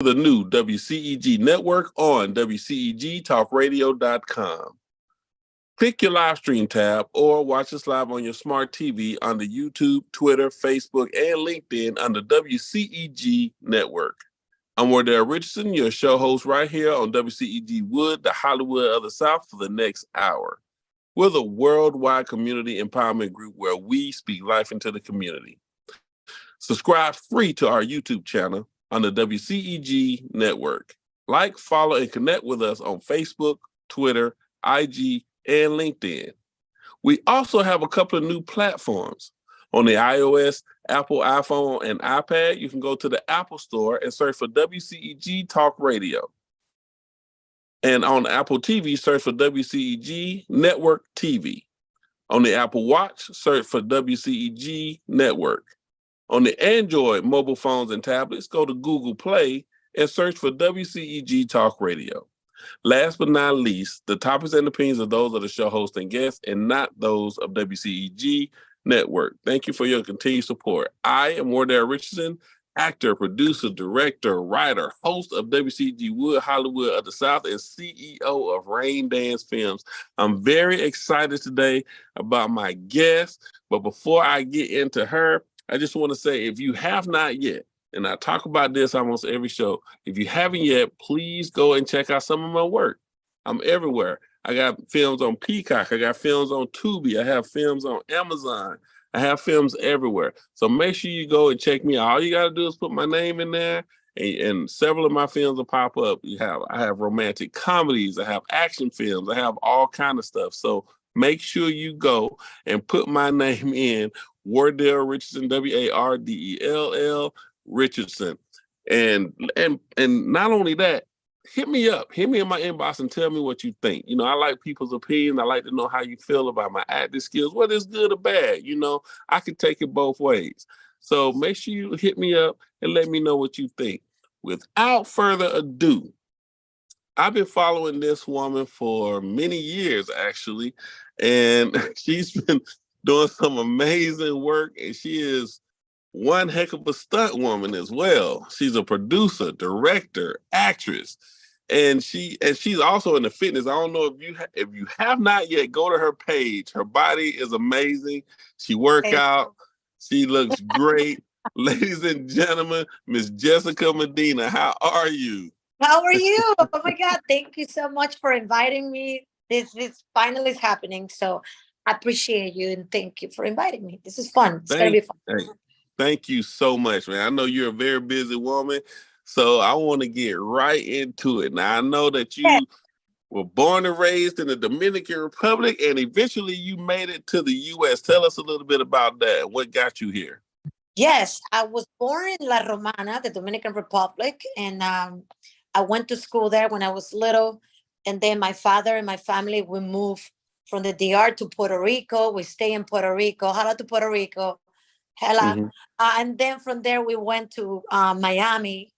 the new WCEG network on WCEGTalkRadio.com. Click your live stream tab or watch us live on your smart TV under YouTube, Twitter, Facebook, and LinkedIn under WCEG Network. I'm Wardell Richardson, your show host right here on WCEGWood The Hollywood of the South for the next hour. We're the worldwide community empowerment group where we speak life into the community. Subscribe free to our YouTube channel on the WCEG Network. Like, follow, and connect with us on Facebook, Twitter, IG, and LinkedIn. We also have a couple of new platforms. On the iOS, Apple, iPhone, and iPad, you can go to the Apple Store and search for WCEG Talk Radio. And on Apple TV, search for WCEG Network TV. On the Apple Watch, search for WCEG Network. On the Android mobile phones and tablets, go to Google Play and search for WCEG Talk Radio. Last but not least, the topics and opinions of those of the show host and guests and not those of WCEG Network. Thank you for your continued support. I am Wardell Richardson, actor, producer, director, writer, host of WCEGWood Hollywood of the South, and CEO of Rain Dance Films. I'm very excited today about my guest, but before I get into her, I just want to say, if you have not yet, and I talk about this almost every show, if you haven't yet, please go and check out some of my work. I'm everywhere. I got films on Peacock. I got films on Tubi. I have films on Amazon. I have films everywhere. So make sure you go and check me out. All you got to do is put my name in there, and several of my films will pop up. I have romantic comedies. I have action films. I have all kind of stuff. So make sure you go and put my name in, Wardell Richardson, Wardell Richardson. And not only that, hit me up. Hit me in my inbox and tell me what you think. You know, I like people's opinion. I like to know how you feel about my acting skills, whether it's good or bad. You know, I can take it both ways. So make sure you hit me up and let me know what you think. Without further ado, I've been following this woman for many years, actually, and she's been doing some amazing work, and she is one heck of a stunt woman as well. She's a producer, director, actress, and she's also in the fitness. I don't know if you have not yet, go to her page. Her body is amazing. She work out. She looks great. Ladies and gentlemen, Miss Jessica Medina, how are you? How are you? Oh my God, thank you so much for inviting me. This finally is happening. So I appreciate you and thank you for inviting me. This is fun. It's going to be fun. Thank you so much, man. I know you're a very busy woman, so I want to get right into it. Now, I know that you were born and raised in the Dominican Republic, and eventually you made it to the U.S. Tell us a little bit about that. What got you here? Yes, I was born in La Romana, the Dominican Republic, and I went to school there when I was little. And then my father and my family, we moved from the DR to Puerto Rico. We stay in Puerto Rico. Hello to Puerto Rico. Hello. Mm-hmm. And then from there, we went to Miami,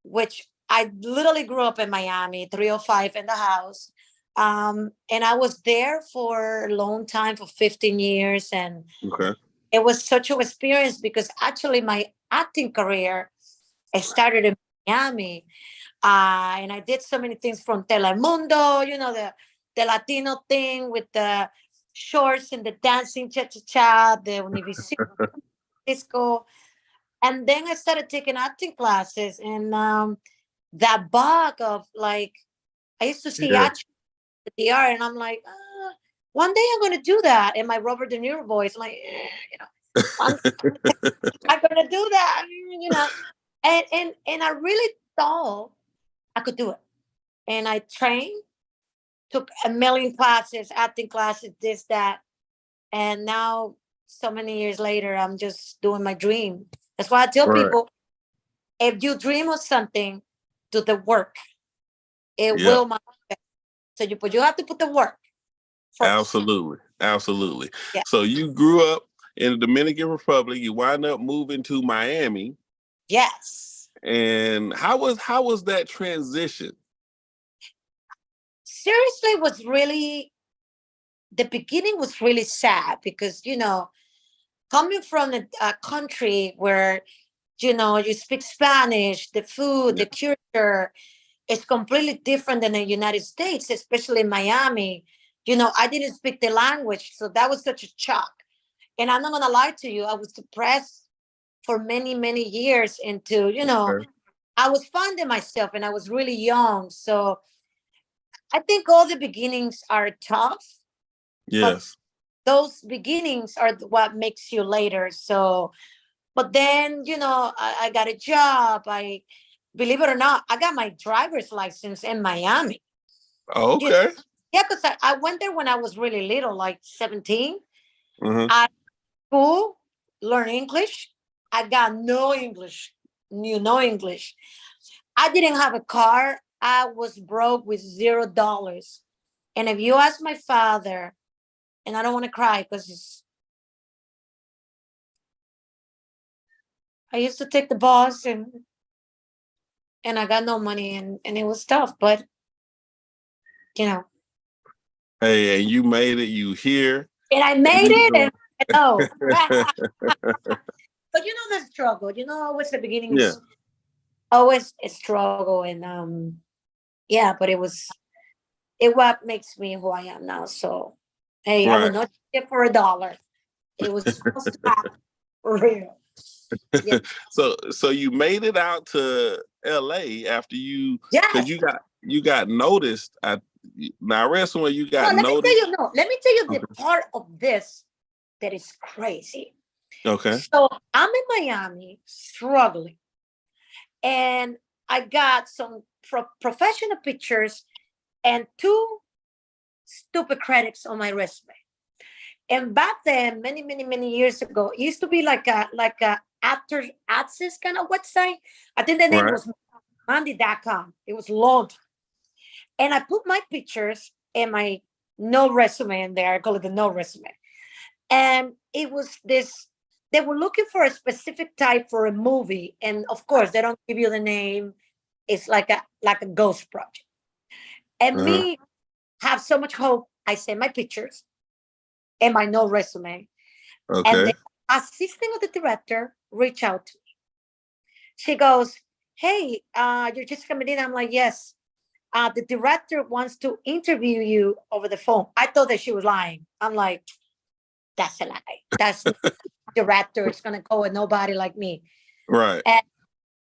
which I literally grew up in Miami, 305 in the house. And I was there for a long time, for 15 years. And it was such an experience because actually my acting career, I started in Miami. And I did so many things from Telemundo, you know, the Latino thing with the shorts and the dancing cha-cha-cha, the Univision disco. And then I started taking acting classes, and that bug of like, I used to see action at the DR, and I'm like, one day I'm going to do that. And my Robert De Niro voice, like, you know, I'm going to do that, you know. And I really thought I could do it. And I trained, took a million classes, acting classes, this, that. And now, so many years later, I'm just doing my dream. That's why I tell people, if you dream of something, do the work. It will manifest. So you have to put the work first. Absolutely. Yeah. So you grew up in the Dominican Republic. You wind up moving to Miami. Yes. And how was that transition? Seriously, it was really, the beginning was really sad because, you know, coming from a country where you speak Spanish, the food, Yeah. the culture is completely different than the United States, especially in Miami. I didn't speak the language, so that was such a shock. And I'm not gonna lie to you, I was depressed for many, many years into, Okay. I was finding myself and I was really young. So I think all the beginnings are tough, but Yes. those beginnings are what makes you later. So, but then, I got a job. Believe it or not, I got my driver's license in Miami. You Okay. Yeah, because I went there when I was really little, like 17. Hmm. I school, learn English. I got no English, knew no English. I didn't have a car. I was broke with $0. And if you ask my father, and I don't want to cry because I used to take the bus and I got no money and it was tough, but you know, Hey, and you made it. You here. and I And made you it doing- and no. But the struggle, always the beginning yeah. is always a struggle and yeah, but it what makes me who I am now. So hey, I would Right. not get for $1. It was supposed to happen for real. Yeah. So you made it out to LA after because Yes. you got noticed. Now I read somewhere you No, got let me tell noticed. you, no, let me tell you the Okay. part of this that is crazy. Okay. So I'm in Miami struggling, and I got some professional pictures and two stupid credits on my resume. And back then, many, many, many years ago, it used to be like a actor access kind of website. I think the name Right. was Mandy.com. It was long. And I put my pictures and my no resume in there. I call it the no resume. And it was this, they were looking for a specific type for a movie. And of course, they don't give you the name. It's like a ghost project. And Uh-huh. me have so much hope. I send my pictures and my no resume. And Okay. the assistant of the director reached out to me. She goes, "Hey, you're Jessica Medina." I'm like, "Yes." The director wants to interview you over the phone. I thought that she was lying. I'm like, that's a lie. That's not the director. It's gonna go with nobody like me. Right. And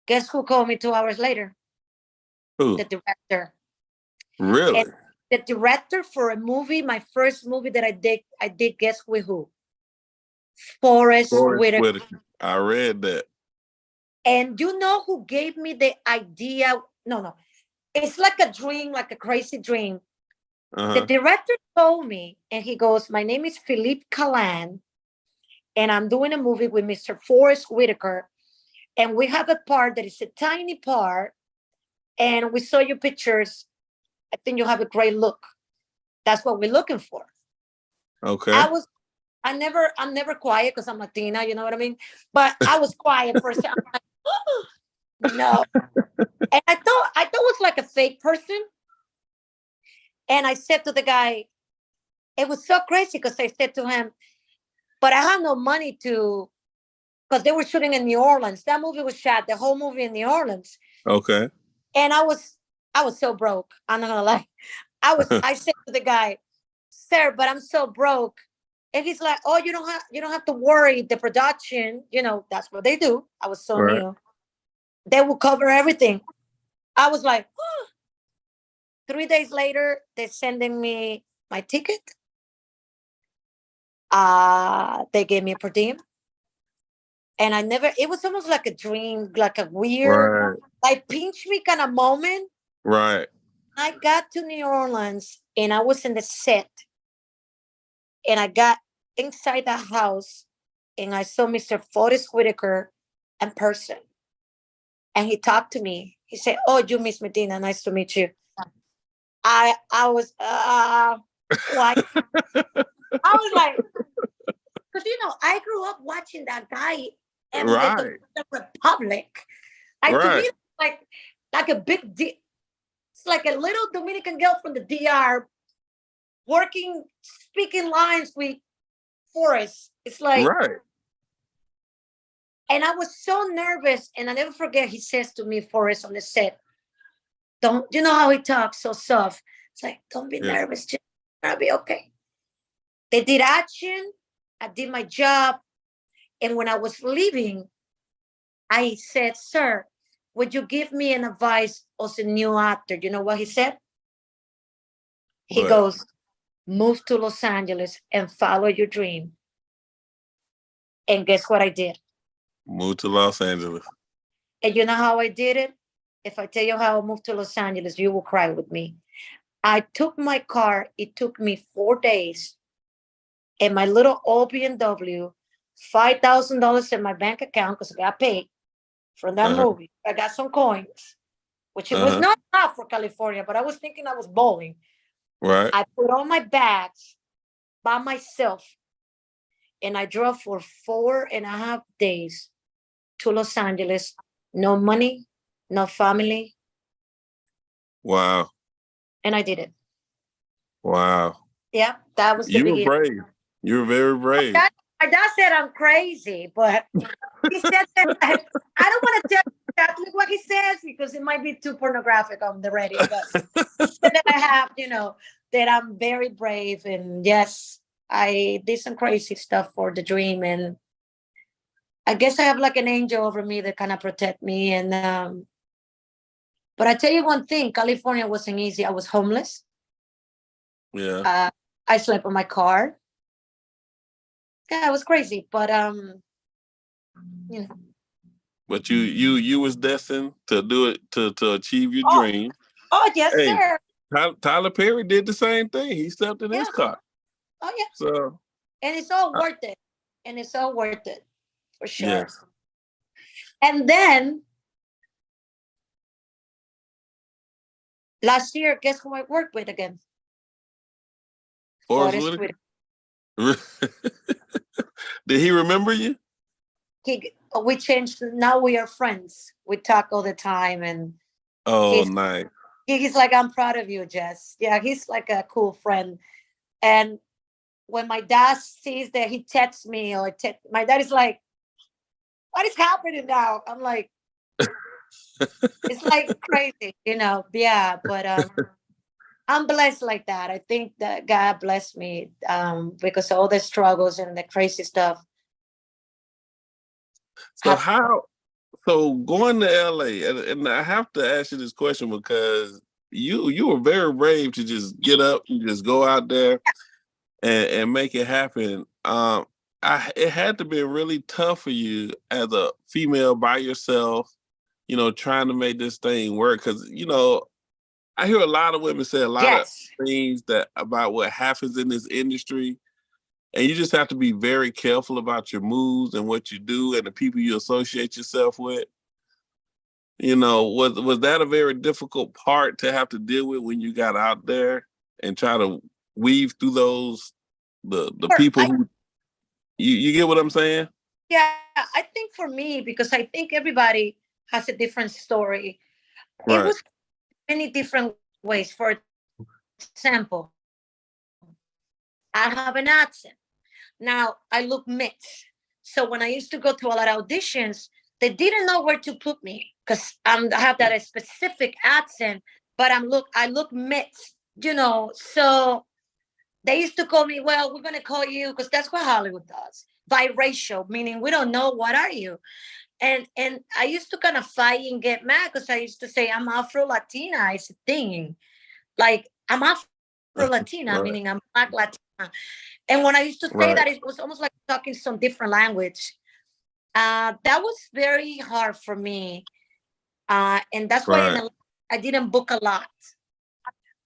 guess who called me 2 hours later? Who? The director. And Really? the director for a movie, my first movie that I did guess with who? Forrest Forrest Whitaker. Whitaker. I read that. And you know who gave me the idea? No, no. It's like a dream, like a crazy dream. The Uh-huh. director told me, and he goes, "My name is Philippe Callan, and I'm doing a movie with Mr. Forrest Whitaker. And we have a part that is a tiny part. And we saw your pictures. I think you have a great look. That's what we're looking for." Okay. I was, I'm never quiet because I'm Latina, you know what I mean? But I was quiet for a second. I'm like, oh, no. And I thought it was like a fake person. And I said to the guy, it was so crazy because I said to him, but I have no money to, because they were shooting in New Orleans. That movie was shot, the whole movie in New Orleans. Okay. And I was so broke. I'm not gonna lie. I said to the guy, "Sir, but I'm so broke." And he's like, "Oh, you don't have to worry. The production, that's what they do." I was so Right. new. They will cover everything. I was like, 3 days later, they're sending me my ticket. They gave me a per diem. And it was almost like a dream, like a weird, Right. like pinch me kind of moment. Right. I got to New Orleans and I was in the set and I got inside the house and I saw Mr. Forrest Whitaker in person. And he talked to me. He said, "Oh, you Miss Medina, nice to meet you." I was why? I was like, because I grew up watching that guy in the Right. Dominican Republic. To Right. me, like a big deal. It's like a little Dominican girl from the DR working, speaking lines with Forrest. It's like, Right. And I was so nervous. And I never forget, he says to me, Forrest, on the set, don't, you know how he talks so soft. It's like, don't be Yeah. nervous. Just gonna be okay. They did action. I did my job. And when I was leaving, I said, sir, would you give me an advice as a new actor? You know what he said? He What? goes, move to Los Angeles and follow your dream. And guess what I did? Move to Los Angeles. And you know how I did it? If I tell you how I moved to Los Angeles, you will cry with me. I took my car. It took me 4 days. And my little old BMW, $5,000 in my bank account because I got paid from that Uh-huh. movie. I got some coins, which it was Uh-huh. not enough for California, but I was thinking I was bowling. Right. I put on my bags by myself and I drove for 4.5 days to Los Angeles. No money, no family. Wow. And I did it. Wow. Yeah, that was the You were beginning. brave. You were very brave. My dad said I'm crazy, but he said that I don't want to tell you exactly what he says because it might be too pornographic on the radio. But he said that I have, that I'm very brave. And yes, I did some crazy stuff for the dream. And I guess I have like an angel over me that kind of protect me. And but I tell you one thing, California wasn't easy. I was homeless. Yeah. I slept in my car. Yeah, it was crazy. But you know. But you was destined to do it, to achieve your Oh, dream. oh yes, Hey, sir. Tyler Perry did the same thing. He stepped in Yeah. his car. Oh yeah. So And it's all worth it. And it's all worth it for sure. yes. And then last year, guess who I worked with again? Forrest Forrest Whitaker. Whitaker. Did he remember you? We changed. Now we are friends. We talk all the time, and Oh, he's nice. he's like, I'm proud of you, Jess. Yeah, he's like a cool friend. And when my dad sees that, he texts me or my dad is like, what is happening now? I'm like, it's like crazy, Yeah, but I'm blessed like that. I think that God blessed me because all the struggles and the crazy stuff. So so going to LA, and I have to ask you this question because you were very brave to just get up and just go out there and make it happen. It had to be really tough for you as a female by yourself, trying to make this thing work. Because I hear a lot of women say a lot of Yes. things about what happens in this industry, and you just have to be very careful about your moves and what you do and the people you associate yourself with. Was that a very difficult part to have to deal with when you got out there and try to weave through the people who you get what I'm saying? Yeah, I think for me, because I think everybody has a different story. It Right. was many different ways. For example, I have an accent. Now I look mixed. So when I used to go to a lot of auditions, they didn't know where to put me because I have that specific accent, but I look mixed, So they used to call me, well, we're gonna call you, because that's what Hollywood does. Biracial, meaning we don't know what are you. And I used to kind of fight and get mad because I used to say I'm Afro Latina. It's a thing. Like I'm Afro Latina, Right. meaning I'm Black Latina. And when I used to say Right. that, it was almost like talking some different language. That was very hard for me. And that's why Right. I didn't book a lot.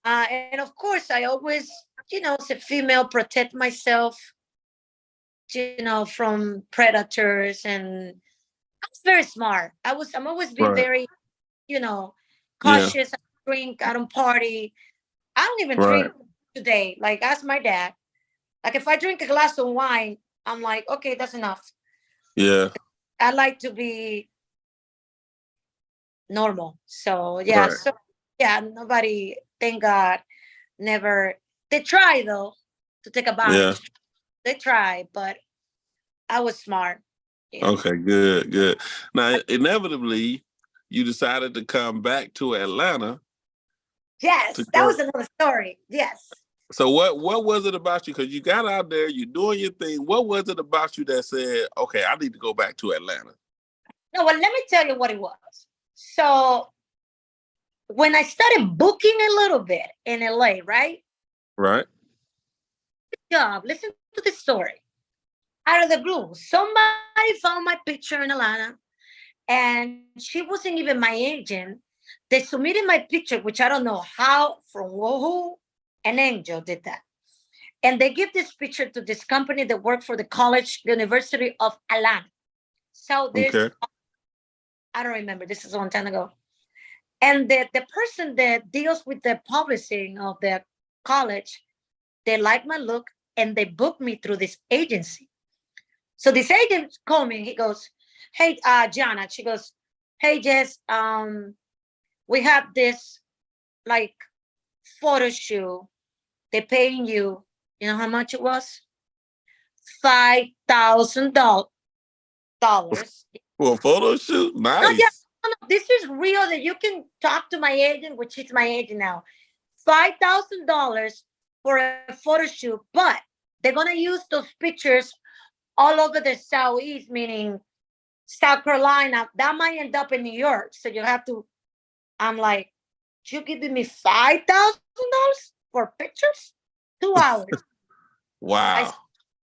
And of course, I always, as a female, protect myself, from predators. And I was very smart. I'm always been Right. very, Yeah. cautious. I drink, I don't party. I don't even Right. drink today. Like, ask my dad. Like, if I drink a glass of wine, I'm like, okay, that's enough. Yeah. I like to be normal. So yeah, Right. so yeah, nobody, thank God, never. They try though to take Yeah. advantage. They try, but I was smart. Yeah. Okay, good, good. Now, inevitably, you decided to come back to Atlanta to Yes, that go. was another story. Yes. So what was it about you? Because you got out there, you're doing your thing. What was it about you that said, okay, I need to go back to Atlanta? No, well, let me tell you what it was. So when I started booking a little bit in LA, right? Right. Job, listen to this story. Out of the blue, somebody found my picture in Atlanta, and she wasn't even my agent. They submitted my picture, which I don't know how, from who, an angel did that. And they give this picture to this company that worked for the college, the University of Atlanta. So Okay. I don't remember, this is a long time ago. And the person that deals with the publishing of the college, they like my look and they booked me through this agency. So this agent called me, he goes, hey, Jana, she goes, hey, Jess, we have this like photo shoot. They're paying you, you know how much it was? $5,000. For a photo shoot? No, yeah, Nice. no, this is real that you can talk to my agent, which is my agent now. $5,000 for a photo shoot, but they're gonna use those pictures all over the Southeast, meaning South Carolina. That might end up in New York. So you have to, I'm like, you giving me $5,000 for pictures? 2 hours. I said, Wow.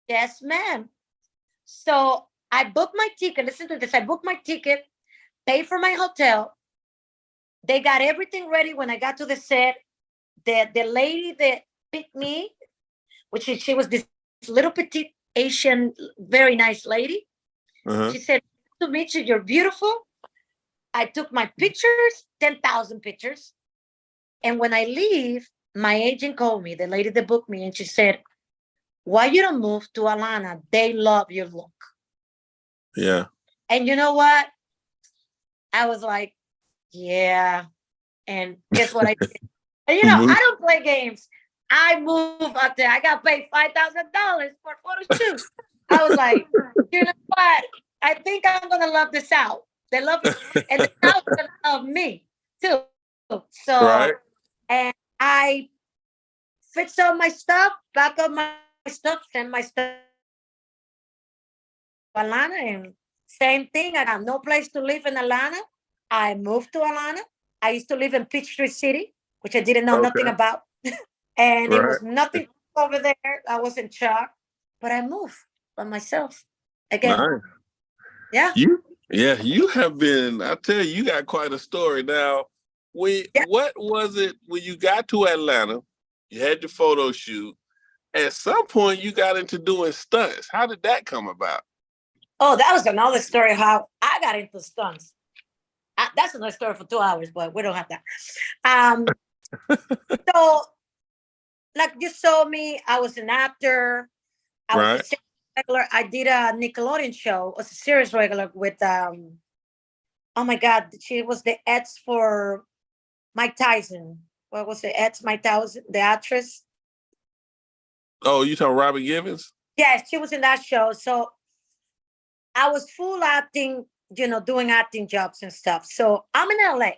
yes, ma'am. So I booked my ticket. Listen to this. I booked my ticket, paid for my hotel. They got everything ready when I got to the set. The lady that picked me, which is, she was this little petite Asian, very nice lady. Uh-huh. She said, to meet you, you're beautiful. I took my pictures, 10,000 pictures. And when I leave, my agent called me, the lady that booked me, and she said, why you don't move to Atlanta? They love your look. Yeah. And you know what? I was like, yeah. And guess what I did? And you know, I don't play games. I move up there. I got paid $5,000 for a photo shoot. I was like, you know what? I think I'm gonna love the South. They love it, and the South gonna love me too. So, Right. and I fix up my stuff, back up my stuff, send my stuff to Atlanta, and same thing. I got no place to live in Atlanta. I moved to Atlanta. I used to live in Peachtree City, which I didn't know nothing Okay. about. And it Right. was nothing over there. I was in shock, but I moved by myself again. Nice. Yeah. You have been, I tell you, you got quite a story. Now, Yeah. what was it when you got to Atlanta, you had your photo shoot, at some point you got into doing stunts. How did that come about? Oh, that was another story how I got into stunts. That's another story for 2 hours, but we don't have that. Um, so like you saw me, I was an actor. I was a Right. series regular. I did a Nickelodeon show as a series regular with oh my God, she was the ex for Mike Tyson. What was the ex Mike Tyson, the actress? Oh, you talking Robin Givens? Yes, she was in that show. So I was full acting, you know, doing acting jobs and stuff. So I'm in LA.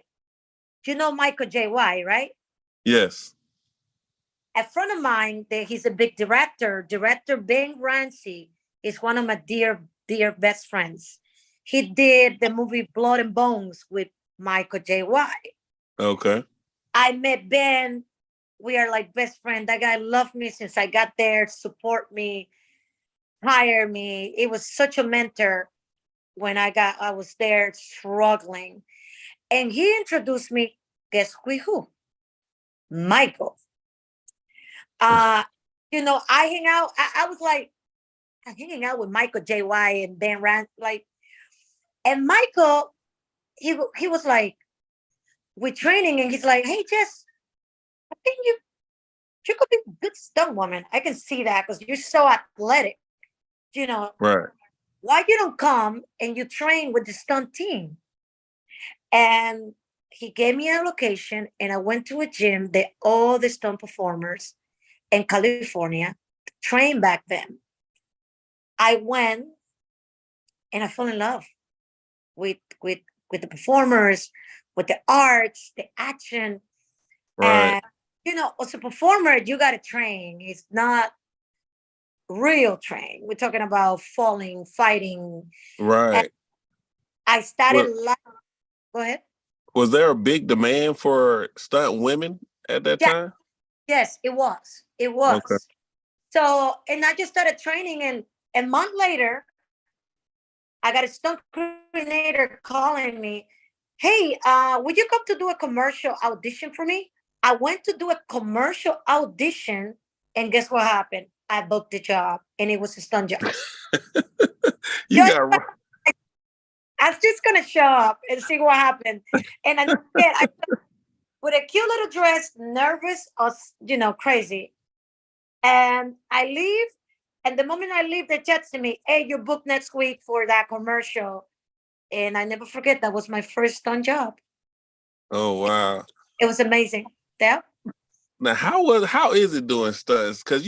You know Michael J. White, right? Yes. A friend of mine, he's a big director. Director Ben Ramsey is one of my dear best friends. He did the movie Blood and Bones with Michael J. White. Okay. I met Ben. We are like best friends. That guy loved me since I got there, support me, hire me. It was such a mentor when I was there struggling. And he introduced me, guess who? Michael. Uh, you know, I hang out, I was like hanging out with Michael J. White and Ben Rand, like, and Michael, he was like, with training, and he's like, hey, Jess, I think you could be a good stunt woman. I can see that because you're so athletic. You know, Right. why you don't come and you train with the stunt team? And he gave me a location, and I went to a gym that all the stunt performers in California trained back then. I went, and I fell in love with the performers, with the arts, the action. Right. And as a performer, you got to train. It's not real train. We're talking about falling, fighting. And Right. I started. Was, Go ahead. was there a big demand for stunt women at that Yeah. time? Yes, it was. It Okay. was. So, and I just started training, and a month later, I got a stunt coordinator calling me. Hey, would you come to do a commercial audition for me? I went to do a commercial audition, and guess what happened? I booked the job, and it was a stunt job. You Just, got I was just gonna show up and see what happened. And I did. I with a cute little dress, nervous or crazy. And I leave, and the moment I leave, they text me, "Hey, you're booked next week for that commercial." And I never forget that was my first stunt job. Oh wow. It was amazing. Yeah. Now, how is it doing stunts? Because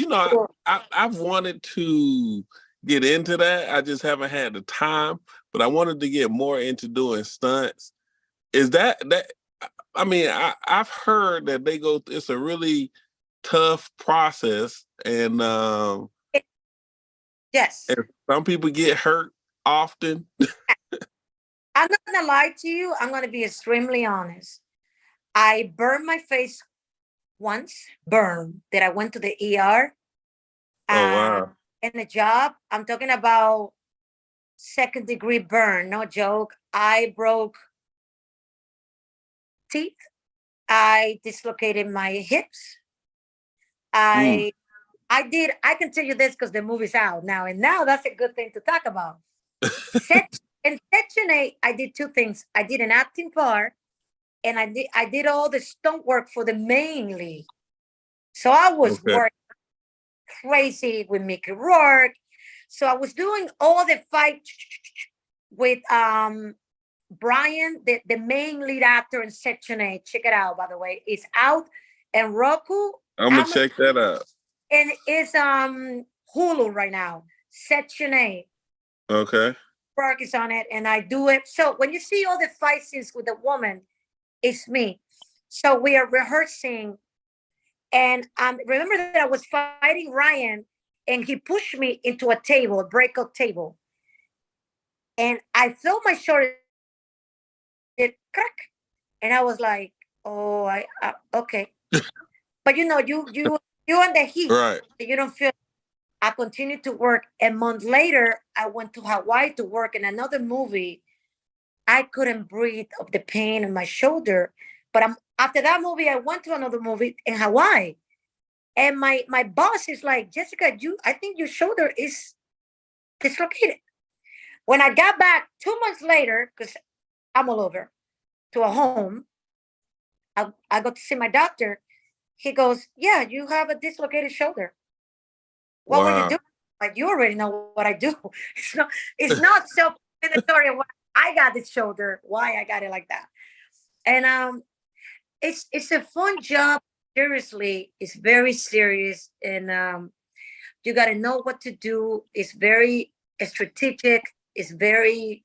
I've wanted to get into that. I just haven't had the time, but I wanted to get more into doing stunts. Is that? I mean, I've heard that they go. It's a really tough process, Yes. and some people get hurt often. I'm not gonna lie to you. I'm gonna be extremely honest. I burned my face once, burn that I went to the ER. Oh Uh, wow. in the job, I'm talking about second-degree burn, no joke. I broke teeth. I dislocated my hips. Mm. I can tell you this because the movie's out now, and now that's a good thing to talk about. In Section 8, I did two things. I did an acting part, and I did all the stunt work for the main lead. So I was Okay. working crazy with Mickey Rourke. So I was doing all the fight with Brian, the main lead actor in Section 8. Check it out, by the way. It's out and Roku, I'm gonna Amazon, check that out. and it's Hulu right now. Section 8. Okay. Rourke is on it, and I do it. So when you see all the fight scenes with a woman, it's me. So we are rehearsing, and remember that I was fighting Ryan, and he pushed me into a table, a breakout table, and I felt my shoulder crack, and I was like, "Oh, okay." But you on the heat, Right. you don't feel. I continued to work. A month later, I went to Hawaii to work in another movie. I couldn't breathe of the pain in my shoulder. But after that movie, I went to another movie in Hawaii. And my boss is like, "Jessica, I think your shoulder is dislocated." When I got back 2 months later, because I'm all over, to a home, I got to see my doctor. He goes, "Yeah, you have a dislocated shoulder. What were you Wow. doing?" Like, you already know what I do. It's not self-explanatory of what I got this shoulder, why I got it like that. And it's a fun job. Seriously, it's very serious, and you got to know what to do. It's very strategic. It's very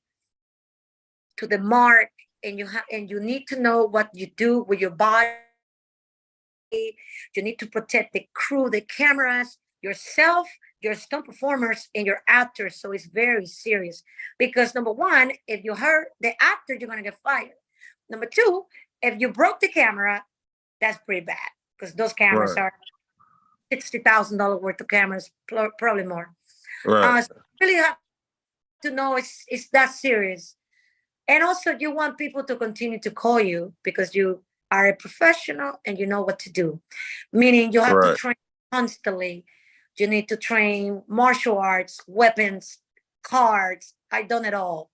to the mark, and you need to know what you do with your body. You need to protect the crew, the cameras, yourself, your stunt performers, and your actors. So it's very serious because number one, if you hurt the actor, you're gonna get fired. Number two, if you broke the camera, that's pretty bad because those cameras Right. are $60,000 worth of cameras, probably more. Right. So you really have to know it's that serious. And also, you want people to continue to call you because you are a professional and you know what to do. Meaning, you have to Right. train constantly. You need to train martial arts, weapons, cards. I done it all.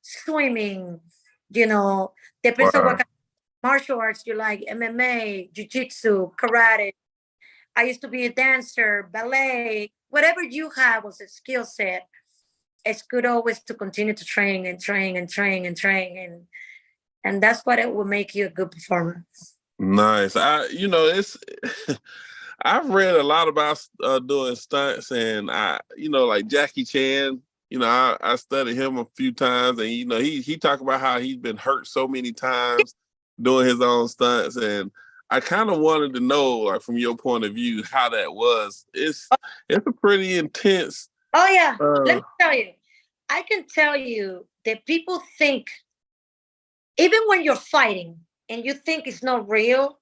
Swimming, depends on what Wow. kind of martial arts you like: MMA, jiu-jitsu, karate. I used to be a dancer, ballet, whatever you have was a skill set. It's good always to continue to train and train and train and train, and that's what it will make you a good performer. Nice. It's I've read a lot about doing stunts, and like Jackie Chan. I studied him a few times, and he talked about how he's been hurt so many times doing his own stunts, and I kind of wanted to know, like, from your point of view, how that was. It's a pretty intense. Oh yeah, let me tell you. I can tell you that people think, even when you're fighting and you think it's not real,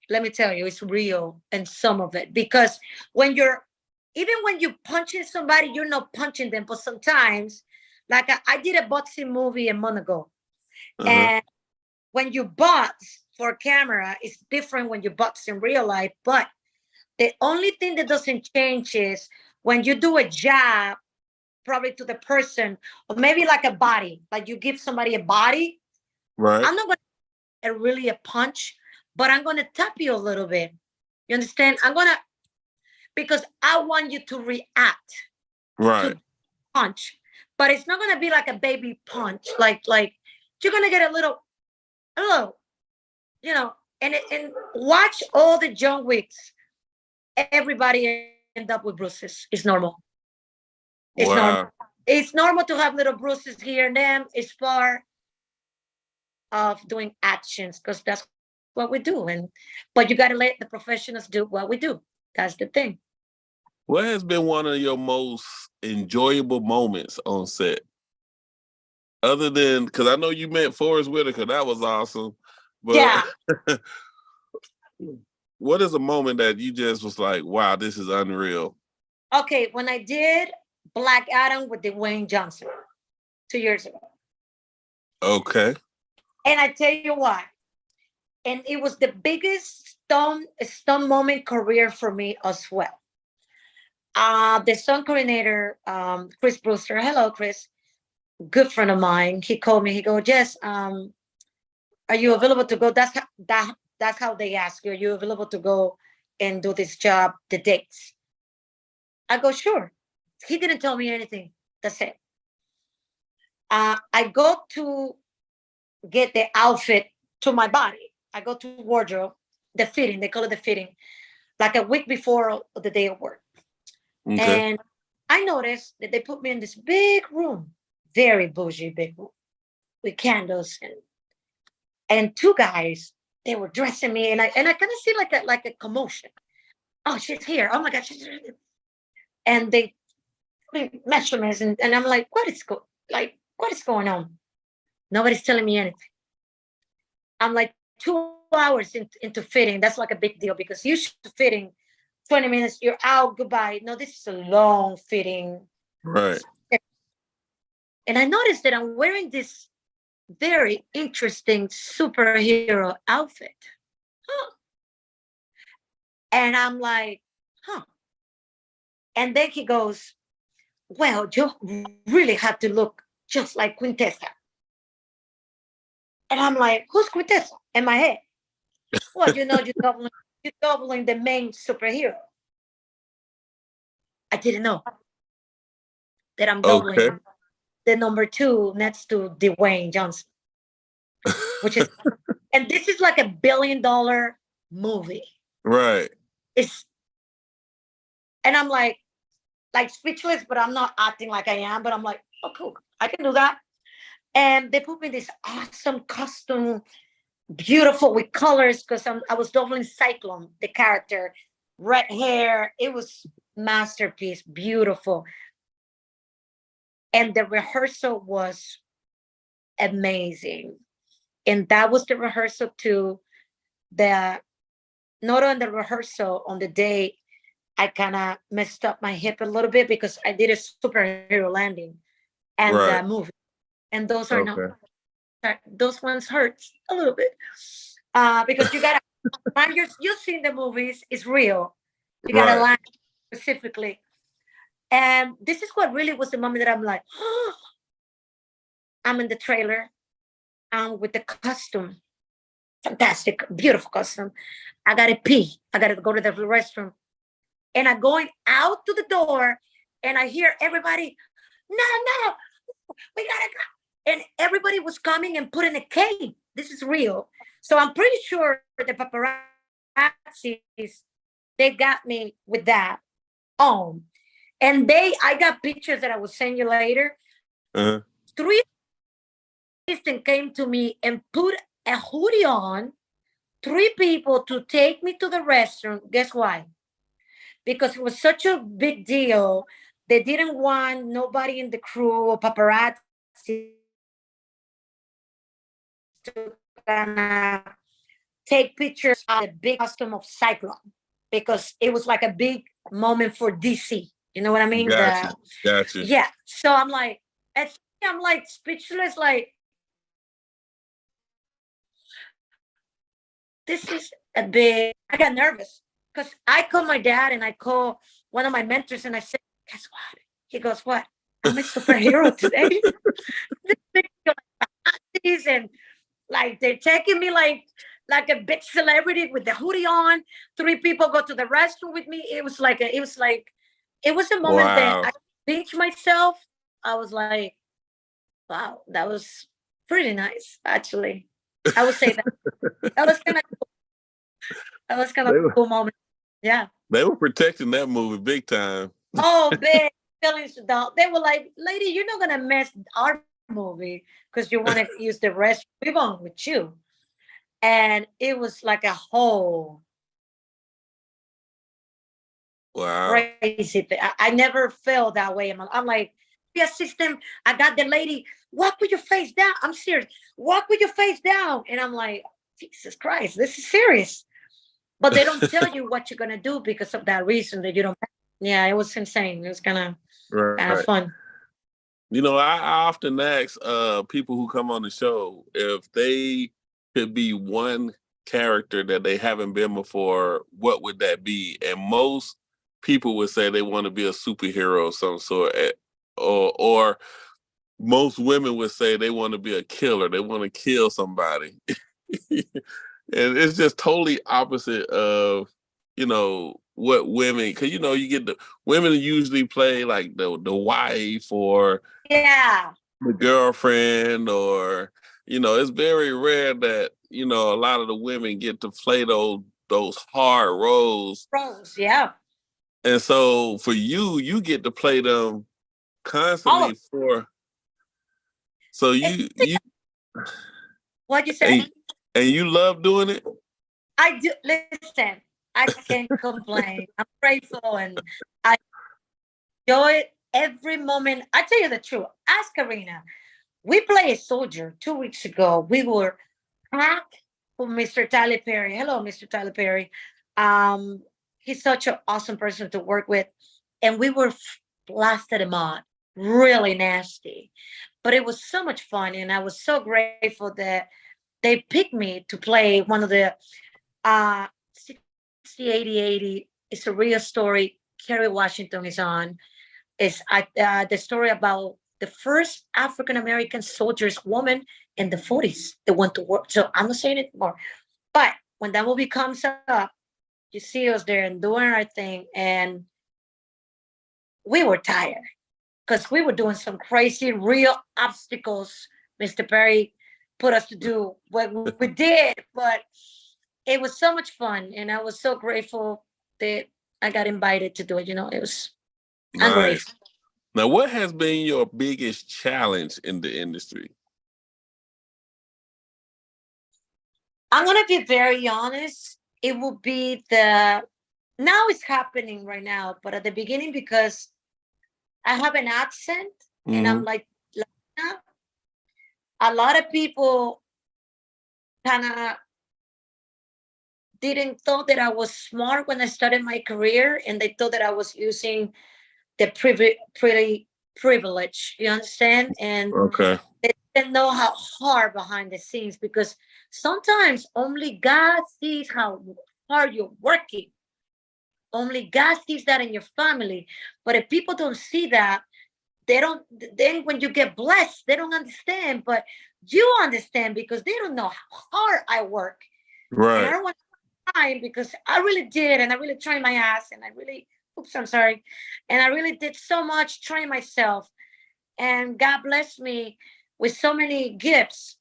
let me tell you, it's real, and some of it, because even when you're punching somebody, you're not punching them. But sometimes, like I did a boxing movie a month ago, and when you box for camera, it's different when you box in real life. But the only thing that doesn't change is when you do a jab, probably to the person, or maybe like a body, like you give somebody a body. Right. I'm not going to really a punch, but I'm going to tap you a little bit. You understand? Because I want you to react Right. to punch, but it's not going to be like a baby punch. Like you're going to get a little, and watch all the John Wicks. Everybody end up with bruises. It's normal. It's normal. It's normal to have little bruises here and there. It's part of doing actions, because that's what we do. But you got to let the professionals do what we do. That's the thing. What has been one of your most enjoyable moments on set? Other than, because I know you met Forrest Whitaker, that was awesome. But yeah. What is a moment that you just was like, wow, this is unreal? Okay, when I did Black Adam with Dwayne Johnson 2 years ago. Okay. And I tell you why. And it was the biggest stunt moment career for me as well. The stunt coordinator, Chris Brewster. Hello, Chris. Good friend of mine. He called me. He go, Jess, are you available to go? That's how they ask you. Are you available to go and do this job? The dates. I go, sure. He didn't tell me anything. That's it. I go to get the outfit to my body. I go to wardrobe, the fitting. They call it the fitting, like a week before the day of work. Okay. And I noticed that they put me in this big room, very bougie big room, with candles and two guys. They were dressing me, and I kind of see like a commotion. Oh, she's here! Oh my God, she's here! And they measurements, and I'm like, what is going on? Nobody's telling me anything. I'm like 2 hours into fitting. That's like a big deal, because usually fitting 20 minutes, you're out, goodbye. No, this is a long fitting. Right. And I noticed that I'm wearing this very interesting superhero outfit. Huh. And I'm like, huh. And then he goes, well, you really have to look just like Quintessa. And I'm like, who's Quintessa? In my head. Well, you're doubling the main superhero. I didn't know that I'm doubling the number 2 next to Dwayne Johnson, which is, and this is like $1 billion movie. Right. And I'm like speechless, but I'm not acting like I am, but I'm like, oh, cool, I can do that. And they put me in this awesome costume, beautiful with colors, because I was doubling Cyclone, the character, red hair. It was masterpiece, beautiful. And the rehearsal was amazing. And that was the rehearsal too. Not on the rehearsal, on the day, I kind of messed up my hip a little bit, because I did a superhero landing and the movie. And those are not, those ones hurt a little bit. Because you got to, you've seen the movies, it's real. You got to land specifically. And this is what really was the moment that I'm like, oh, I'm in the trailer with the costume. Fantastic, beautiful costume. I got to pee. I got to go to the restroom. And I'm going out to the door, and I hear everybody, no, we got to go. And everybody was coming and putting a cape. This is real. So I'm pretty sure the paparazzis, they got me with that on. And I got pictures that I will send you later. Uh-huh. 3 assistants came to me and put a hoodie on, 3 people to take me to the restaurant. Guess why? Because it was such a big deal. They didn't want nobody in the crew or paparazzi to take pictures of the big costume of Cyclone, because it was like a big moment for DC. You know what I mean? Gotcha. Gotcha. Yeah. So I'm like, I'm like speechless. Like, this is a big. I got nervous because I called my dad and I called one of my mentors and I said, "Guess what?" He goes, "What? I'm a superhero today." And like they're taking me like a big celebrity with the hoodie on. 3 people go to the restroom with me. It was like it was a moment that Wow. I pinched myself. I was like, wow, that was pretty nice, actually. I would say that was kind of They a were, cool moment. Yeah. they were protecting that movie big time. Oh, big feelings. They were like, lady, you're not gonna mess our movie because you want to use the restroom. We're going with you. And it was like a whole Wow. crazy thing. I never felt that way. I'm like, the assistant, I got the lady, walk with your face down. I'm serious. Walk with your face down. And I'm like, Jesus Christ, this is serious. But they don't tell you what you're gonna do because of that reason that you don't. Yeah, it was insane. It was kind of Right. fun. You know, I often ask people who come on the show if they could be one character that they haven't been before, what would that be? And most people would say they want to be a superhero of some sort, or most women would say they want to be a killer. They want to kill somebody. And it's just totally opposite of, what women, because you get the women usually play like the wife or Yeah. the girlfriend, or it's very rare that a lot of the women get to play those hard roles. Rose, yeah. And so for you get to play them All of constantly for, so you what you say? and you love doing it. I do. Listen, I can't complain. I'm grateful and I enjoy it every moment. I tell you the truth. Ask Karina. We played a soldier 2 weeks ago. We were packed for Mr. Tyler Perry. Hello, Mr. Tyler Perry. He's such an awesome person to work with. And we were blasted him on. Really nasty. But it was so much fun. And I was so grateful that they picked me to play one of the 60, 80, 80. It's a real story. Kerry Washington is on. It's the story about the first African American soldiers woman in the 40s that went to work. So I'm not saying it more. But when that movie comes up, you see us there and doing our thing. And we were tired because we were doing some crazy, real obstacles. Mr. Perry put us to do what we did. But it was so much fun. And I was so grateful that I got invited to do it. I'm Nice. grateful. Now, what has been your biggest challenge in the industry? I'm going to be very honest. It will be now it's happening right now, but at the beginning, because I have an accent and I'm Mm-hmm. like Latina, a lot of people kind of didn't thought that I was smart when I started my career, and they thought that I was using the pretty privilege. You understand? And Okay. they didn't know how hard behind the scenes, because sometimes only God sees how hard you're working. Only God sees that in your family. But if people don't see that, they don't, then when you get blessed, they don't understand. But you understand because they don't know how hard I work. And I Right. don't want to time, because I really did, and I really tried my ass, and I really, oops, I'm sorry. And I really did so much trying myself. And God blessed me with so many gifts.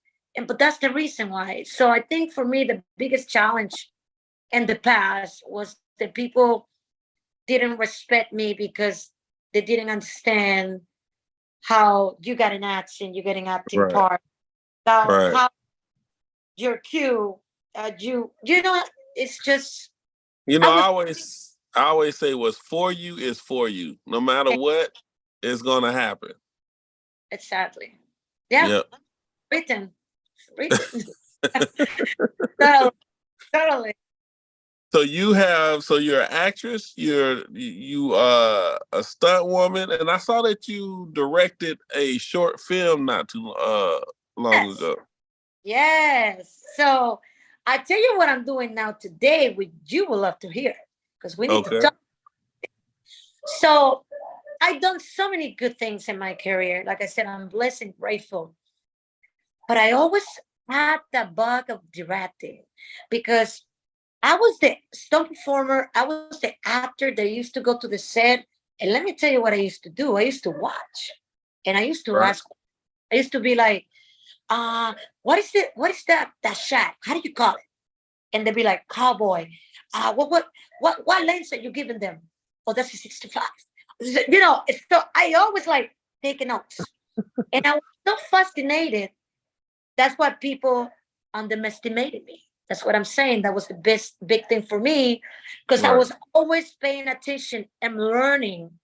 But that's the reason why. So I think for me, the biggest challenge in the past was that people didn't respect me because they didn't understand how you got an accent, you get an acting Right. part, how Right. your cue, you know, it's just You know, I was I always say what's for you is for you. No matter what, it's gonna happen. exactly, yeah, Yep. written, written, totally, totally. So you're an actress, you a stunt woman, and I saw that you directed a short film not too long Yes, ago. yes. So I tell you what I'm doing now today, which you will love to hear, because we need to Okay. talk. So I've done so many good things in my career. Like I said, I'm blessed and grateful. But I always had the bug of directing because I was the stunt performer. I was the actor that used to go to the set. And let me tell you what I used to do. I used to watch and I used to Right. ask, I used to be like, what is that shot? How do you call it? And they'd be like, cowboy. What lens are you giving them? Oh, that's a 65. You know, it's so I always like taking notes. And I was so fascinated. That's why people underestimated me. That's what I'm saying. That was the best big thing for me because I Right. was always paying attention and learning.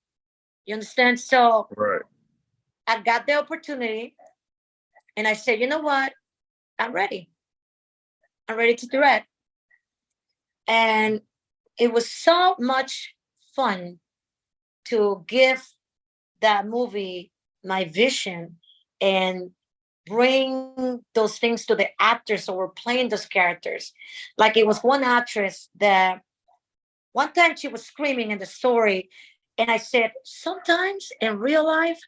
You understand? So Right. I got the opportunity and I said, you know what? I'm ready. I'm ready to direct. And it was so much fun to give that movie my vision and bring those things to the actors who were playing those characters. Like it was one actress that one time she was screaming in the story, and I said, sometimes in real life,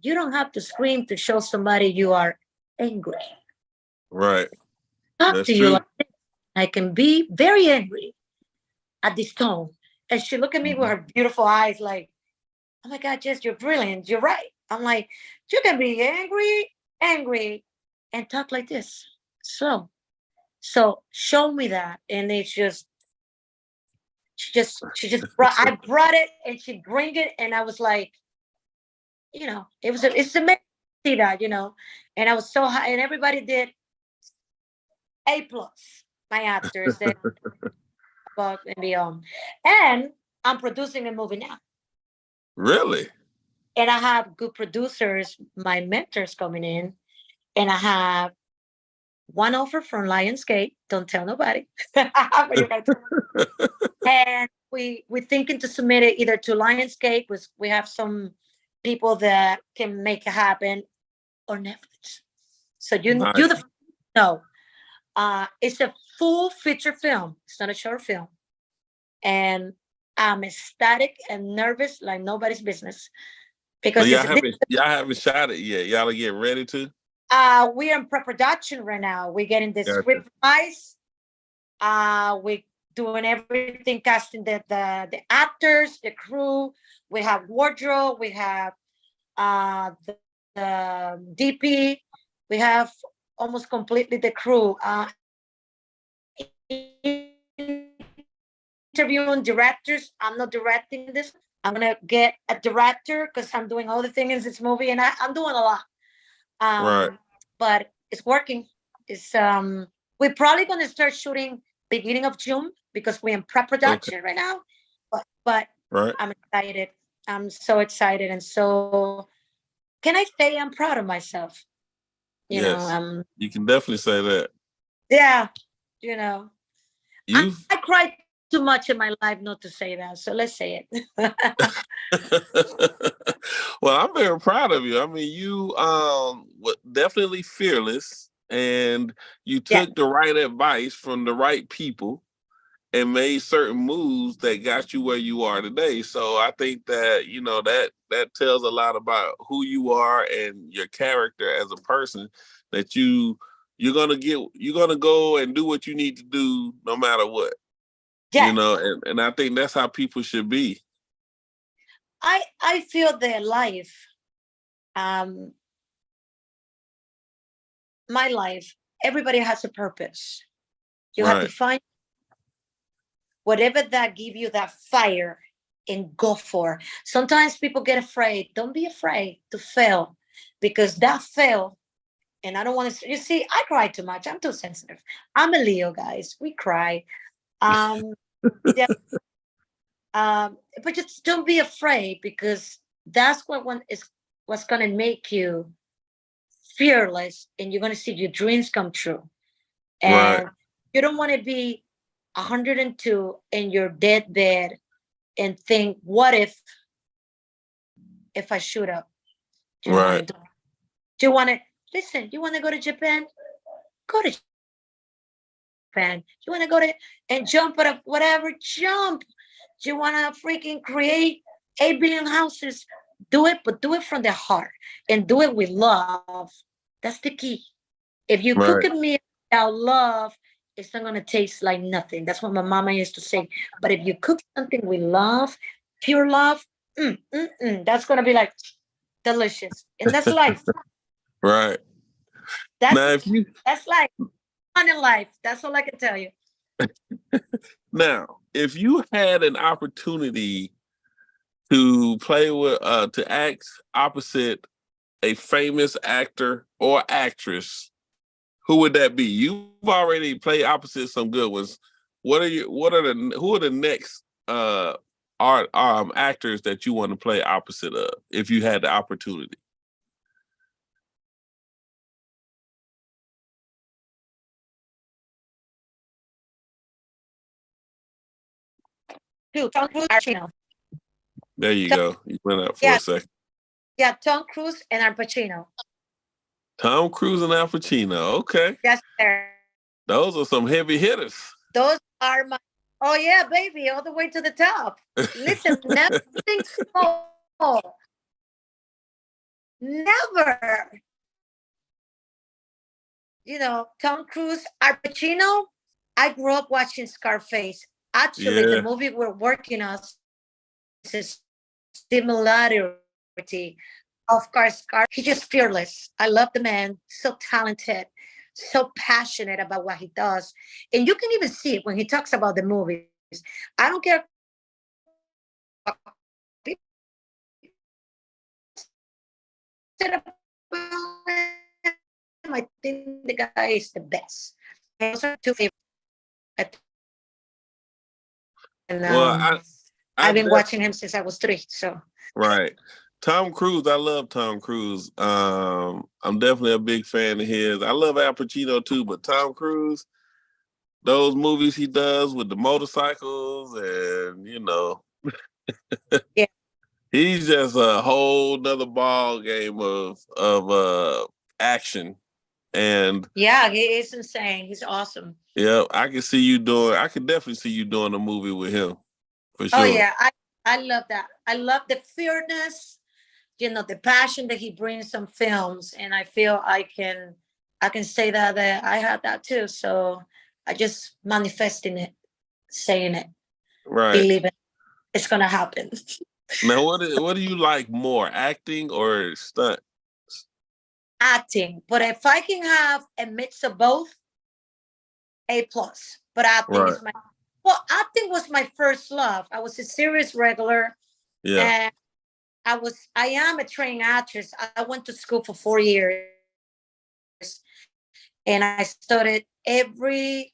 you don't have to scream to show somebody you are angry. Right. Talk That's to you true. like I can be very angry at this tone. And she looked at me with Mhm. her beautiful eyes, like, oh my God, Jess, you're brilliant. You're right. I'm like, you can be angry, and talk like this, slow. So show me that. And it's just, she just brought, I brought it and she bring it. And I was like, it's amazing to see that, and I was so high and everybody did A plus, my actors, they above and beyond. And I'm producing a movie now. Really? And I have good producers, my mentors coming in, and I have one offer from Lionsgate. Don't tell nobody. But you gotta and we're thinking to submit it either to Lionsgate, which we have some people that can make it happen, or Netflix. So you Nice. the no. It's a full feature film. It's not a short film. And I'm ecstatic and nervous like nobody's business So because it's a big y'all haven't shot it yet. Y'all are getting ready to? we're in pre-production right now. We're getting the Gotcha. script revised. We doing everything, casting the actors, the crew. We have wardrobe. We have the DP. We have almost completely the crew. Interviewing directors. I'm not directing this. I'm gonna get a director because I'm doing all the things in this movie, and I'm doing a lot. Right. But it's working. It's we're probably gonna start shooting beginning of June because we're in Okay. pre-production right now. But Right. I'm excited. I'm so excited, and so can I say I'm proud of myself? You know, Yes. You can definitely say that. yeah, you know, I, You've I cried too much in my life not to say that. So let's say it. well, I'm very proud of you. I mean, you definitely fearless, and you Yeah, took the right advice from the right people and made certain moves that got you where you are today. So I think that that tells a lot about who you are and your character as a person. That you're gonna go and do what you need to do no matter what. yeah. And I think that's how people should be. I feel that life, um, my life, everybody has a purpose. You have to Right. find whatever that give you that fire. and go for it. Sometimes people get afraid. Don't be afraid to fail, because that fail, and I don't want to, you see, I cry too much. I'm too sensitive. I'm a Leo, guys. We cry. Um, yeah, but just don't be afraid, because that's what one is what's gonna make you fearless, and you're gonna see your dreams come true. Right. And you don't want to be 102 in your deathbed and think, what if I shoot up? Do you want Right. to do you want to listen? You want to go to Japan? Go to Japan. You want to go to and jump at a whatever? Jump. Do you want to freaking create 8 billion houses? Do it, but do it from the heart and do it with love. That's the key. If you cook a Right. meal without love, it's not gonna taste like nothing. That's what my mama used to say. But if you cook something with love, pure love, that's gonna be like delicious. And that's life. Right. That's Now, if you that's life. Fun in life. That's all I can tell you. now, if you had an opportunity to play with, to act opposite a famous actor or actress, who would that be? You've already played opposite some good ones. Who are the next art actors that you want to play opposite of if you had the opportunity? Dude, Tom Cruise, Al Pacino. There you Tom, go. You went out for yeah, a second. yeah, Tom Cruise and Al Pacino. Tom Cruise and Al Pacino. Okay. Yes, sir. Those are some heavy hitters. Those are my oh yeah, baby, all the way to the top. Listen, never think small. Never. Tom Cruise, Al Pacino. I grew up watching Scarface. Actually, the Yeah. movie we're working on is similarity of course, Scar. He's just fearless. I love the man. So talented, so passionate about what he does, and you can even see it when he talks about the movies. I don't care. I think the guy is the best. Those are two favorites. And Well, I I've been def watching him since I was 3. So right. Tom Cruise, I love Tom Cruise. I'm definitely a big fan of his. I love Al Pacino too, but Tom Cruise, those movies he does with the motorcycles and yeah, he's just a whole nother ball game of action. And yeah, he is insane. He's awesome. yeah, I could definitely see you doing a movie with him for Oh sure. yeah, I love that. I love the fairness, the passion that he brings on films, and I feel I can say that I have that too. So I just manifesting it, saying it, Right. believing it's gonna happen. Now what do you like more, acting or stunt? Acting, but if I can have a mix of both, A+. But acting Right. is acting was my first love. I was a serious regular, Yeah. and I am a trained actress. I went to school for 4 years, and I studied every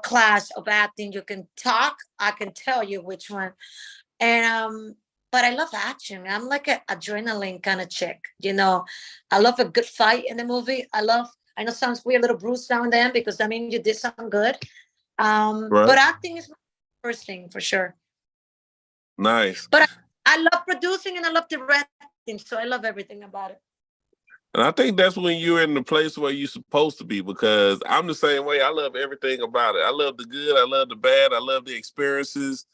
class of acting you can talk. I can tell you which one. And but I love action. I'm like an adrenaline kind of chick. I love a good fight in the movie. I know it sounds weird, a little bruise now and then, because that means you did something good. Right. But acting is my first thing for sure. Nice. But I love producing and I love directing, so I love everything about it. And I think that's when you're in the place where you're supposed to be, because I'm the same way. I love everything about it. I love the good. I love the bad. I love the experiences.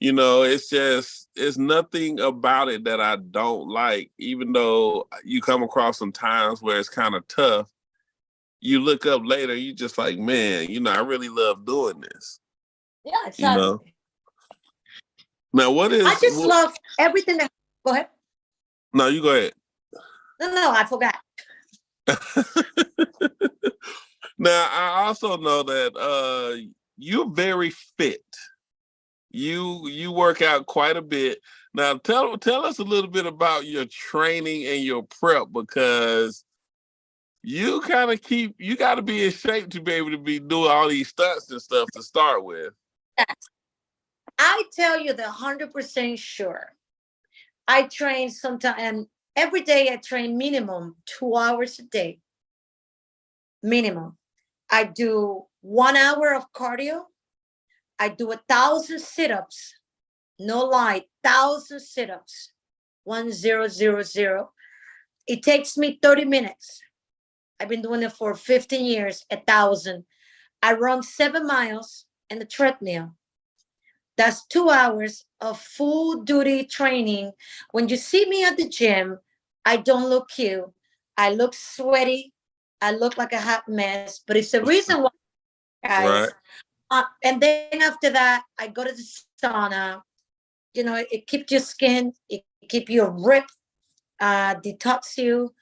It's nothing about it that I don't like, even though you come across some times where it's kind of tough. You look up later, you just like, man, I really love doing this. Yeah, You exactly. know? Now, I just love everything that. Go ahead. No, you go ahead. No, I forgot. Now, I also know that you're very fit. you work out quite a bit. Now tell us a little bit about your training and your prep, because you got to be in shape to be able to be doing all these stunts and stuff to start with. Yes. I tell you the 100% sure. I train sometimes every day. I train minimum 2 hours a day. Minimum. I do 1 hour of cardio. I do 1,000 sit-ups. No lie, 1,000 sit-ups. 1000. It takes me 30 minutes. I've been doing it for 15 years, 1,000. I run 7 miles in the treadmill. That's 2 hours of full duty training. When you see me at the gym, I don't look cute. I look sweaty. I look like a hot mess, but it's the reason why, guys. Right. And then after that, I go to the sauna. You know, it keeps your skin, it keeps you ripped, detox you.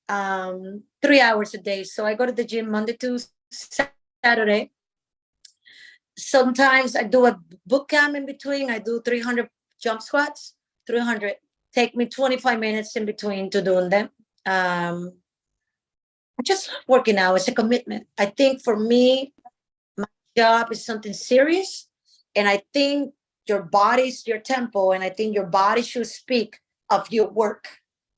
3 hours a day. So I go to the gym Monday to Saturday. Sometimes I do a boot camp in between. I do 300 jump squats, 300. Take me 25 minutes in between to doing them. Just working out. It's a commitment. I think for me, my job is something serious. And I think your body's your tempo. And I think your body should speak of your work.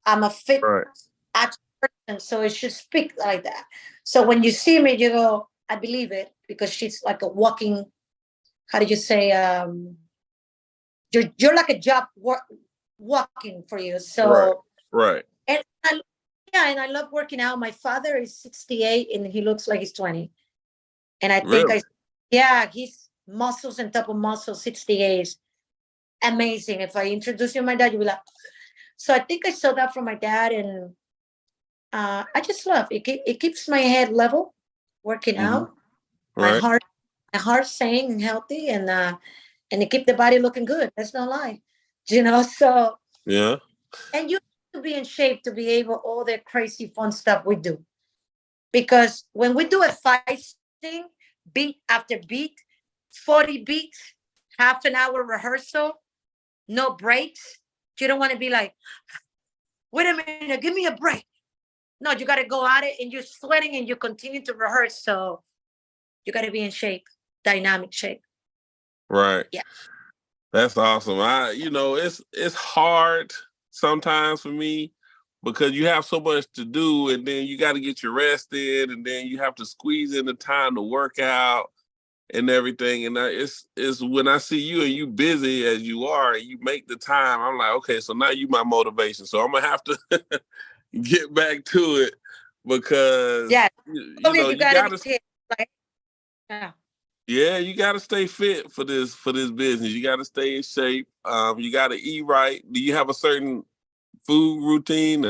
I'm a fit person, so it should speak like that. So when you see me, you go, I believe it, because she's like a walking, how do you say, you're like a job walking for you. So right. And I love working out. My father is 68 and he looks like he's 20. And I think he's muscles and top of muscles, 68. Amazing. If I introduce you to my dad, you'll be like, so I think I saw that from my dad, and I just love it. It keeps my head level, working out, my heart sane and healthy, and it keep the body looking good. That's no lie, So yeah, and you have to be in shape to be able all the crazy fun stuff we do, because when we do a fighting beat after beat, 40 beats, half an hour rehearsal, no breaks. You don't want to be like, wait a minute, give me a break. No, you got to go at it, and you're sweating and you continue to rehearse. So you got to be in shape, dynamic shape. Right. Yeah. That's awesome. It's hard sometimes for me, because you have so much to do, and then you got to get your rest in, and then you have to squeeze in the time to work out and everything. And it's when I see you and you busy as you are, and you make the time, I'm like, okay, so now you my motivation. So I'm gonna have to get back to it, because you gotta you gotta stay fit for this business. You gotta stay in shape. You gotta eat right. Do you have a certain food routine?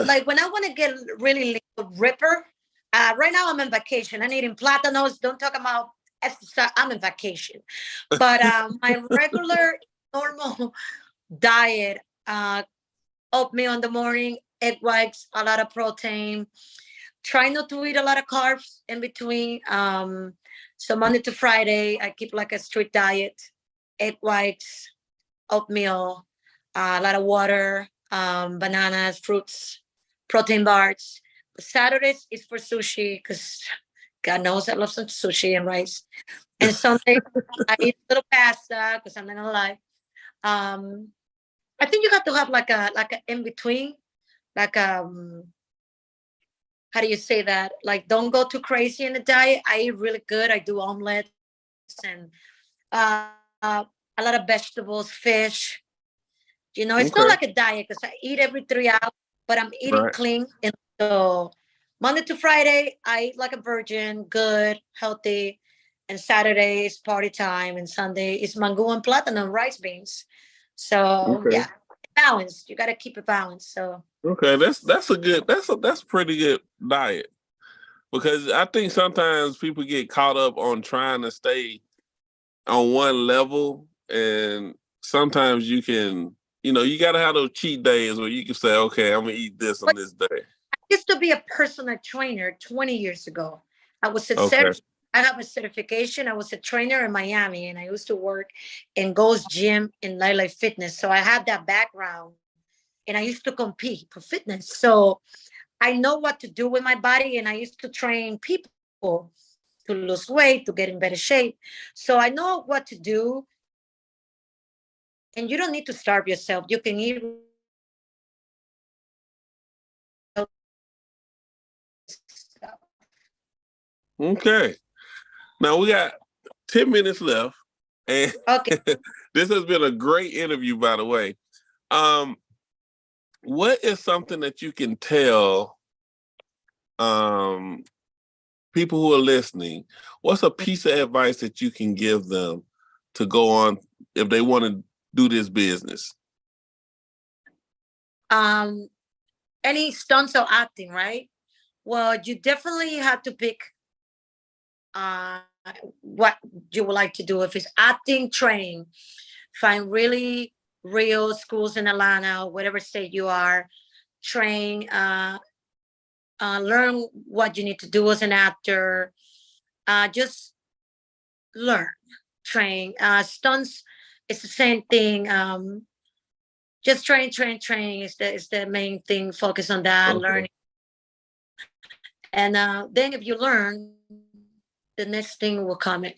Like when I want to get really ripper, right now I'm on vacation. I'm eating platanos. Don't talk about exercise. I'm on vacation. But my regular normal diet, oatmeal in the morning, egg whites, a lot of protein. Try not to eat a lot of carbs in between. So Monday to Friday, I keep like a strict diet, egg whites, oatmeal, a lot of water, bananas, fruits, protein bars. Saturdays is for sushi, because God knows I love some sushi and rice. And Sunday I eat a little pasta, because I'm not gonna lie. I think you have to have like a in between, like how do you say that? Like, don't go too crazy in the diet. I eat really good. I do omelets and a lot of vegetables, fish. It's not like a diet, because I eat every 3 hours, but I'm eating clean. And so Monday to Friday, I eat like a virgin, good, healthy. And Saturday is party time, and Sunday is mango and platinum rice beans. So yeah, balanced. You got to keep it balanced. So that's pretty good diet, because I think sometimes people get caught up on trying to stay on one level, and sometimes you can, you got to have those cheat days where you can say, okay, I'm gonna eat this on this day. I used to be a personal trainer 20 years ago. I was a certified I have a certification. I was a trainer in Miami, and I used to work in Gold's Gym in Nightlife Fitness. So I have that background, and I used to compete for fitness. So I know what to do with my body, and I used to train people to lose weight, to get in better shape. So I know what to do, and you don't need to starve yourself. You can eat Okay. Now we got 10 minutes left. And okay. this has been a great interview, by the way. What is something that you can tell people who are listening? What's a piece of advice that you can give them to go on if they want to do this business? Any stunts or acting, right? Well, you definitely have to pick what you would like to do. If it's acting, train. Find really real schools in Atlanta, whatever state you are. Train. Learn what you need to do as an actor. Just learn, train. Stunts, it's the same thing. Just train is the main thing. Focus on that, Okay. learning. And then if you learn, the next thing will come in.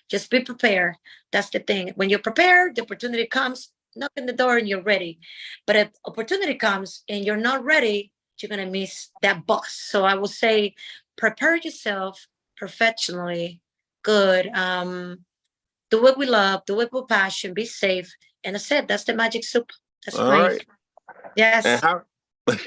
Just be prepared. That's the thing. When you're prepared, the opportunity comes, knock on the door and you're ready. But if opportunity comes and you're not ready, you're going to miss that bus. So I will say, prepare yourself professionally, good. Do what we love, do it with passion, be safe. And I said, that's the magic soup. That's All my, right. yes. And how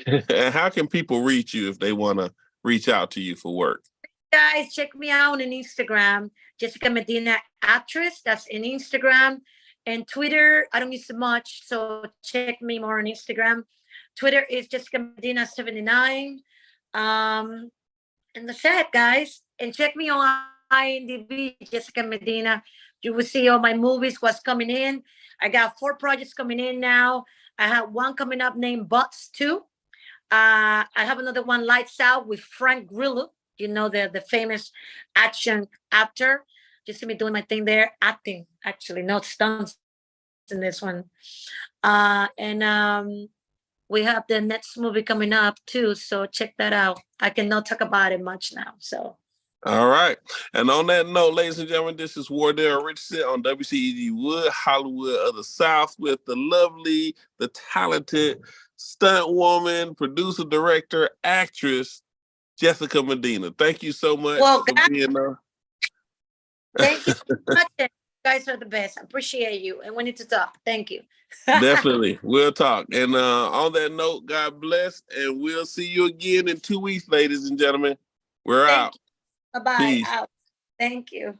and how can people reach you if they want to reach out to you for work? Guys, check me out on Instagram, Jessica Medina actress. That's in Instagram. And Twitter, I don't use it much, so check me more on Instagram. Twitter is Jessica Medina 79. And that's it, guys. And check me on IMDb, Jessica Medina. You will see all my movies, what's coming in. I got 4 projects coming in now. I have one coming up named Butts 2. I have another one, Lights Out, with Frank Grillo. You know, the famous action actor. You see me doing my thing there, acting, actually, not stunts in this one. And we have the next movie coming up too, so check that out. I cannot talk about it much now, so. All right. And on that note, ladies and gentlemen, this is Wardell Richardson on WCEG Wood, Hollywood of the South, with the lovely, the talented stunt woman, producer, director, actress, Jessica Medina. Thank you so much for being there. Thank you so much. You guys are the best. I appreciate you. And we need to talk. Thank you. Definitely. We'll talk. And on that note, God bless. And we'll see you again in 2 weeks, ladies and gentlemen. We're out. Bye-bye. Out. Thank you.